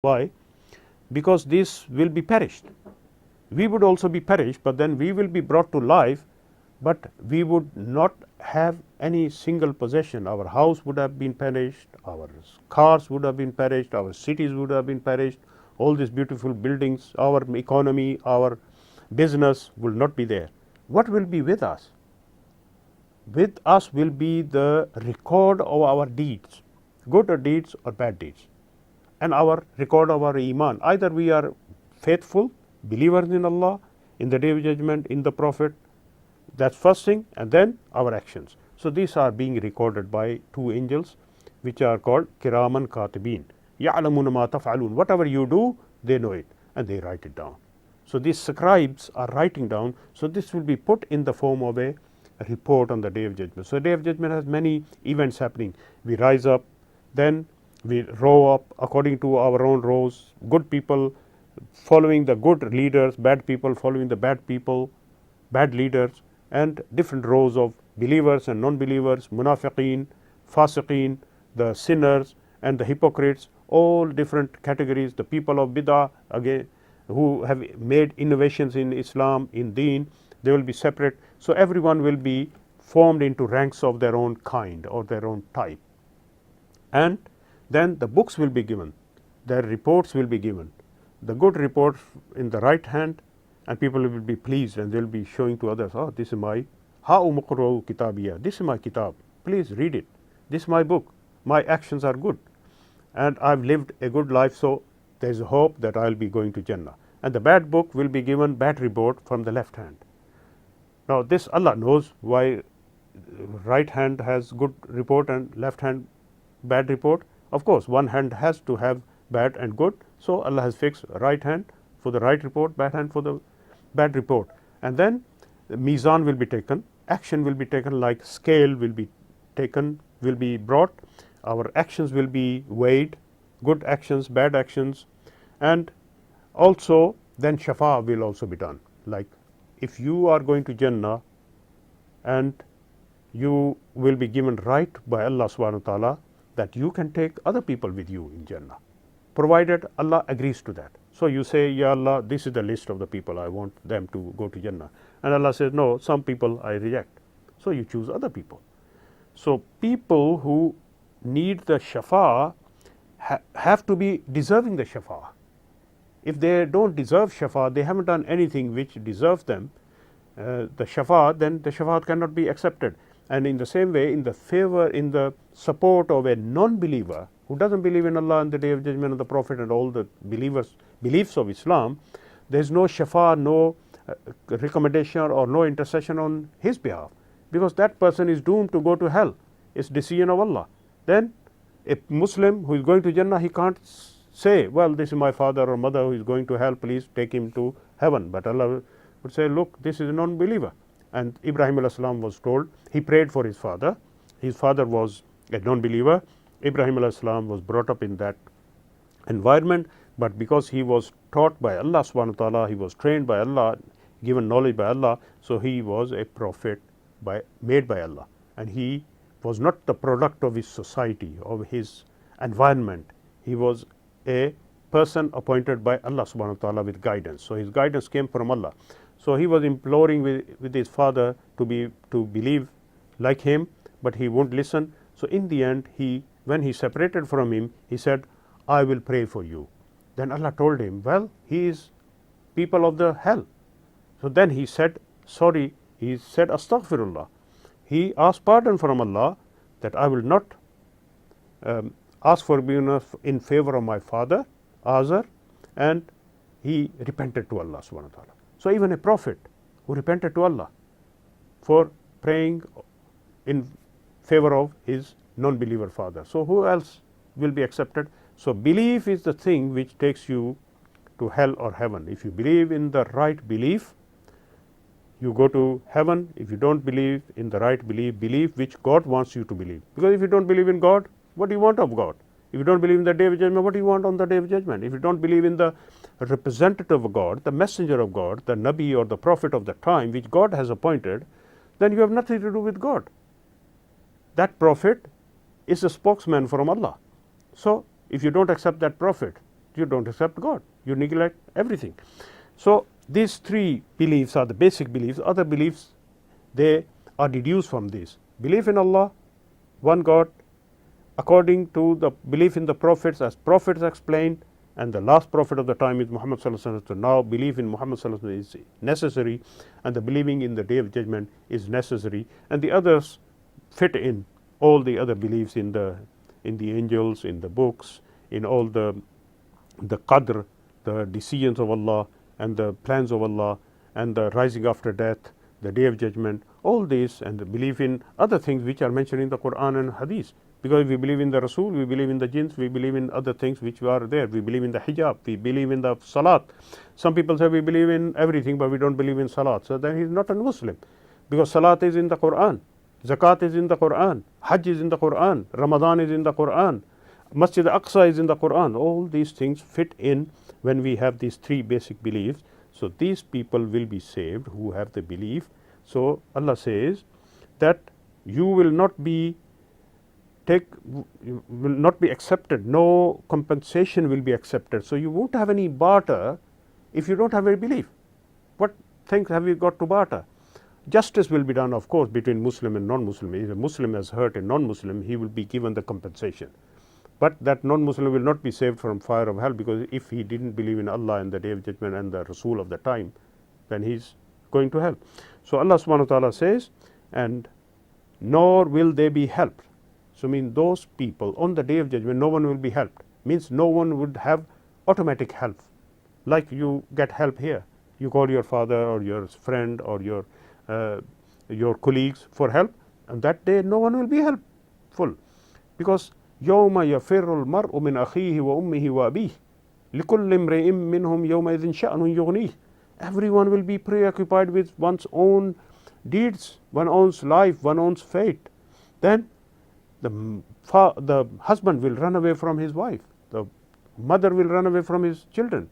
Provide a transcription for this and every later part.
Why? Because this will be perished. We would also be perished, but then we will be brought to life, but we would not have any single possession. Our house would have been perished, our cars would have been perished, our cities would have been perished, all these beautiful buildings, our economy, our business will not be there. What will be with us? With us will be the record of our deeds, good deeds or bad deeds, and our record of our iman. Either we are faithful, believers in Allah, in the Day of Judgment, in the Prophet, that's first thing, and then our actions. So these are being recorded by two angels, which are called Kiraman Katibin. Ya'lamuna ma taf'alun. Whatever you do, they know it, and they write it down. So these scribes are writing down. So this will be put in the form of a report on the Day of Judgment. So Day of Judgment has many events happening. We rise up, then we row up according to our own rows. Good people following the good leaders, bad people following the bad people, bad leaders, and different rows of believers and non-believers, munafiqeen, fasiqeen, the sinners and the hypocrites, all different categories. The people of bid'ah, again, who have made innovations in Islam, in deen, they will be separate. So everyone will be formed into ranks of their own kind or their own type. And then the books will be given, their reports will be given. The good report in the right hand, and people will be pleased, and they will be showing to others, oh, this is my ha'u kitabiya, this is my kitab, please read it, this is my book, my actions are good, and I've lived a good life, so there's a hope that I'll be going to Jannah. And the bad book will be given bad report from the left hand. Now this Allah knows why right hand has good report and left hand bad report. Of course, one hand has to have bad and good, so Allah has fixed right hand for the right report, bad hand for the bad report. And then the mizan will be taken, action will be taken, like scale will be taken, will be brought, our actions will be weighed, good actions, bad actions, and also then shafa will also be done. Like if you are going to Jannah and you will be given right by Allah subhanahu wa ta'ala that you can take other people with you in Jannah, provided Allah agrees to that. So you say, Ya Allah, this is the list of the people I want them to go to Jannah, and Allah says, no, some people I reject, so you choose other people. So people who need the shafa have to be deserving the shafa. If they don't deserve shafa, they haven't done anything which deserves them the shafa, then the shafaat cannot be accepted. And in the same way, in the favor, in the support of a non-believer who doesn't believe in Allah and the Day of Judgment and the Prophet and all the beliefs of Islam, there is no shafa, no recommendation or no intercession on his behalf, because that person is doomed to go to hell. It's decision of Allah. Then a Muslim who is going to Jannah, he can't say, well, this is my father or mother who is going to hell, please take him to heaven. But Allah would say, look, this is a non-believer. And Ibrahim alayhi salam was told, he prayed for his father was a non-believer. Ibrahim alayhi salam was brought up in that environment, but because he was taught by Allah subhanahu wa ta'ala, he was trained by Allah, given knowledge by Allah, so he was a prophet made by Allah, and he was not the product of his society, of his environment. He was a person appointed by Allah subhanahu wa ta'ala with guidance. So his guidance came from Allah. So he was imploring with his father to believe like him, but he won't listen. So in the end, when he separated from him, he said, I will pray for you. Then Allah told him, well, he is people of the hell. So then he said, sorry, he said astaghfirullah. He asked pardon from Allah that I will not ask forgiveness in favor of my father, Azar, and he repented to Allah subhanahu wa ta'ala. So even a prophet who repented to Allah for praying in favor of his non-believer father. So who else will be accepted? So belief is the thing which takes you to hell or heaven. If you believe in the right belief, you go to heaven. If you don't believe in the right belief which God wants you to believe. Because if you don't believe in God, what do you want of God? If you don't believe in the Day of Judgment, what do you want on the Day of Judgment? If you don't believe in the representative of God, the messenger of God, the Nabi or the Prophet of the time which God has appointed, then you have nothing to do with God. That Prophet is a spokesman from Allah. So if you don't accept that Prophet, you don't accept God, you neglect everything. So these three beliefs are the basic beliefs. Other beliefs, they are deduced from this: belief in Allah, one God, according to the belief in the prophets as prophets explained, and the last prophet of the time is Muhammad sallallahu alaihi wasallam. So now belief in Muhammad sallallahu alaihi wasallam is necessary, and the believing in the Day of Judgment is necessary, and the others fit in all the other beliefs in the angels, in the books, in all the qadr, the decisions of Allah and the plans of Allah, and the rising after death, the Day of Judgment, all this, and the belief in other things which are mentioned in the Qur'an and Hadith. Because we believe in the Rasul, we believe in the jinns, we believe in other things which are there. We believe in the hijab, we believe in the salat. Some people say we believe in everything, but we don't believe in salat. So then he is not a Muslim, because salat is in the Qur'an, zakat is in the Qur'an, hajj is in the Qur'an, Ramadan is in the Qur'an, Masjid Aqsa is in the Qur'an. All these things fit in when we have these three basic beliefs. So these people will be saved who have the belief. So Allah says that you will not be accepted, no compensation will be accepted. So you won't have any barter if you don't have a belief. What things have you got to barter? Justice will be done, of course, between Muslim and non-Muslim. If a Muslim has hurt a non-Muslim, he will be given the compensation. But that non-Muslim will not be saved from fire of hell, because if he didn't believe in Allah and the Day of Judgment and the Rasul of the time, then he's going to hell. So Allah subhanahu wa ta'ala says, and nor will they be helped. So mean those people on the Day of Judgment, no one will be helped. Means no one would have automatic help. Like you get help here. You call your father or your friend or your colleagues for help, and that day no one will be helpful. Because يَوْمَ يَفِرُّ الْمَرْءُ مِنْ أَخِيهِ وَأُمِّهِ وَأَبِيهِ لِكُلِّ امْرِئٍ مِّنْهُمْ يَوْمَئِذٍ شَأْنٌ يُغْنِيهِ. Everyone will be preoccupied with one's own deeds, one's own life, one's own fate. Then the husband will run away from his wife, the mother will run away from his children,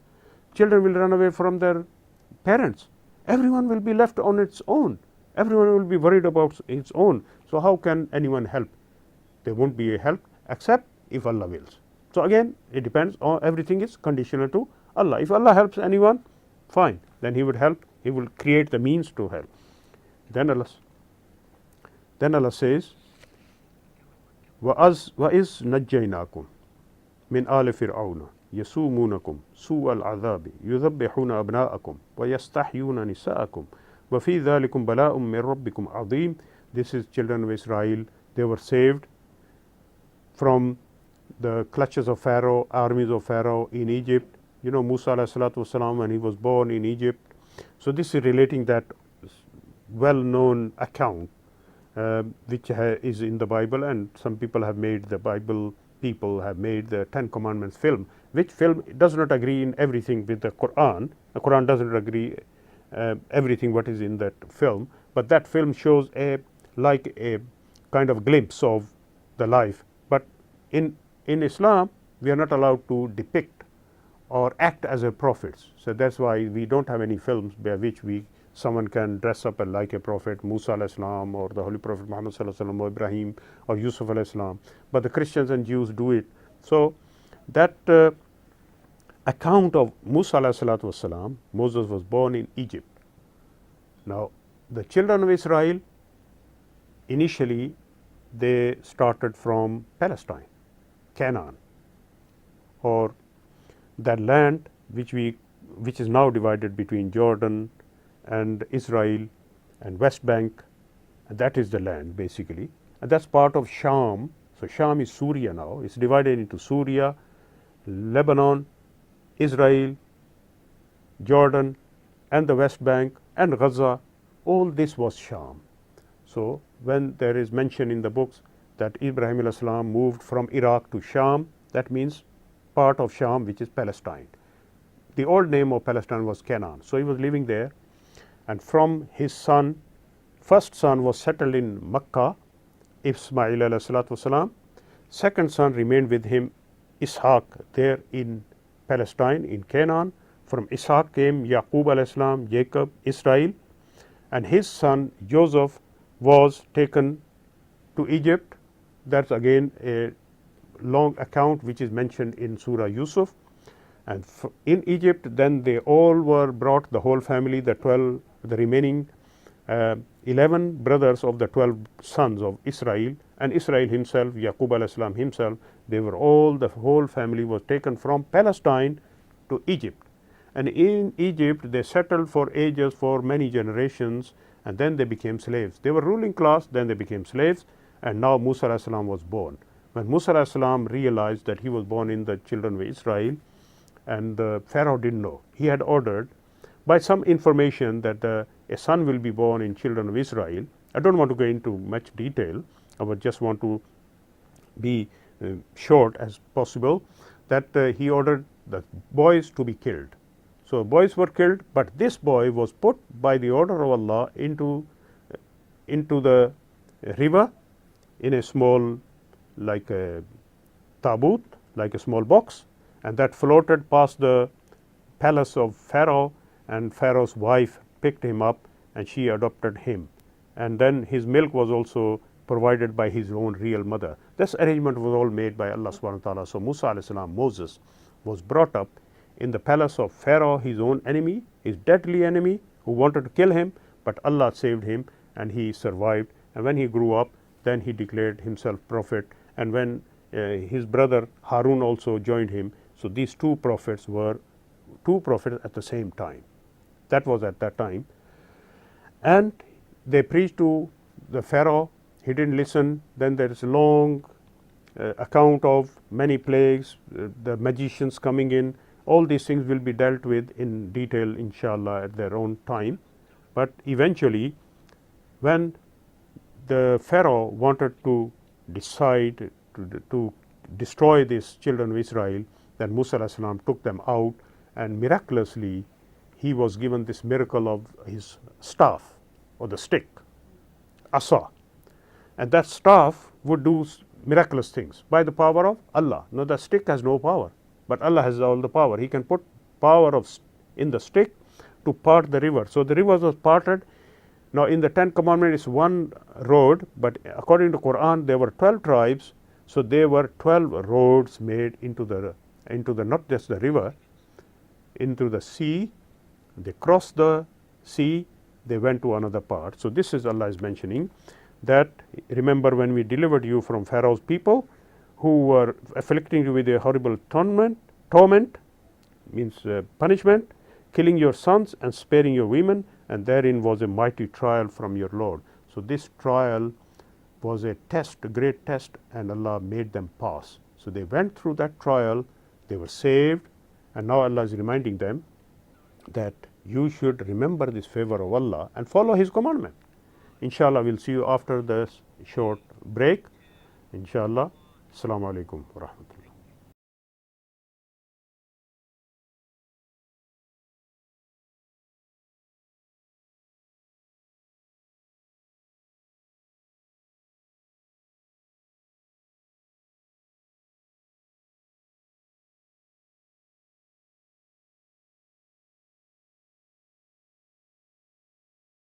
children will run away from their parents. Everyone will be left on its own. Everyone will be worried about its own. So how can anyone help? There won't be a help except if Allah wills. So again, it depends on, everything is conditional to Allah. If Allah helps anyone, fine, then he would help, he will create the means to help. Then Allah says, وَإِذْ نَجَّيْنَاكُمْ مِنْ آلِ فِرْعَوْنَ يَسُومُونَكُمْ سُوءَ الْعَذَابِ يُذَبِّحُونَ أَبْنَاءَكُمْ وَيَسْتَحْيُونَ نِسَاءَكُمْ وَفِي ذَلِكُمْ بَلَاءٌ مِّن رَبِّكُمْ عَظِيمٌ. This is children of Israel. They were saved from the clutches of Pharaoh, armies of Pharaoh in Egypt. You know, Musa alayhi salatu wasalam, when he was born in Egypt. So this is relating that well-known account which is in the Bible, and some people have made the Bible, people have made the 10 Commandments film, which film does not agree in everything with the Qur'an. The Qur'an doesn't agree everything what is in that film, but that film shows like a kind of glimpse of the life. But in Islam, we are not allowed to depict or act as a prophets. So that's why we don't have any films by which someone can dress up like a prophet, Musa alayhi salam, or the Holy Prophet Muhammad sallallahu alaihi wasallam, or Ibrahim, or Yusuf alayhi salam. But the Christians and Jews do it. So that account of Musa alayhi salatu wasalam, Moses was born in Egypt. Now the children of Israel, initially they started from Palestine, Canaan, or that land which is now divided between Jordan and Israel and West Bank, and that is the land basically, and that's part of Sham. So Sham is Syria now. It's divided into Syria, Lebanon, Israel, Jordan, and the West Bank and Gaza. All this was Sham. So when there is mention in the books that Ibrahim alayhi salam moved from Iraq to Sham, that means part of Sham which is Palestine. The old name of Palestine was Canaan. So he was living there, and from his first son was settled in Makkah, Ismail alayhi salatu wasalam. Second son remained with him, Ishaq, there in Palestine, in Canaan. From Ishaq came Yaqub alayhi salam, Jacob, Israel, and his son Joseph was taken to Egypt. That's again a long account which is mentioned in Surah Yusuf. And in Egypt, then they all were brought, the whole family, the remaining 11 brothers of the 12 sons of Israel, and Israel himself, Yaqub alayhi salam himself, they were all, the whole family was taken from Palestine to Egypt. And in Egypt, they settled for ages, for many generations, and then they became slaves. They were ruling class, then they became slaves, and now Musa alayhi salam was born. When Musa alayhi salam realized that he was born in the children of Israel, and Pharaoh didn't know, he had ordered by some information that a son will be born in children of Israel. I don't want to go into much detail, I would just want to be short as possible, that he ordered the boys to be killed. So boys were killed, but this boy was put by the order of Allah into the river in a small, like a tabut, like a small box, and that floated past the palace of Pharaoh, and Pharaoh's wife picked him up and she adopted him. And then his milk was also provided by his own real mother. This arrangement was all made by Allah subhanahu wa ta'ala. So Musa alayhi salam, Moses, was brought up in the palace of Pharaoh, his own enemy, his deadly enemy, who wanted to kill him, but Allah saved him and he survived. And when he grew up, then he declared himself prophet, and when his brother Harun also joined him. So these two prophets were two prophets at the same time. That was at that time. And they preached to the Pharaoh, he didn't listen. Then there is a long account of many plagues, the magicians coming in. All these things will be dealt with in detail, inshallah, at their own time. But eventually, when the Pharaoh wanted to decide to destroy these children of Israel, then Musa alayhi salam took them out, and miraculously he was given this miracle of his staff, or the stick, asa, and that staff would do miraculous things by the power of Allah. Now the stick has no power, but Allah has all the power. He can put power in the stick to part the river. So the river was parted. Now in the 10 Commandments is one road, but according to Qur'an there were 12 tribes, so there were 12 roads made into the not just the river, into the sea. They crossed the sea, they went to another part. So this is Allah is mentioning that, remember when we delivered you from Pharaoh's people who were afflicting you with a horrible torment means punishment, killing your sons and sparing your women, and therein was a mighty trial from your Lord. So this trial was a test, a great test, and Allah made them pass. So they went through that trial, they were saved, and now Allah is reminding them that you should remember this favor of Allah and follow His commandment. Inshallah, we'll see you after this short break. Inshallah. Assalamu alaikum wa rahmatullah.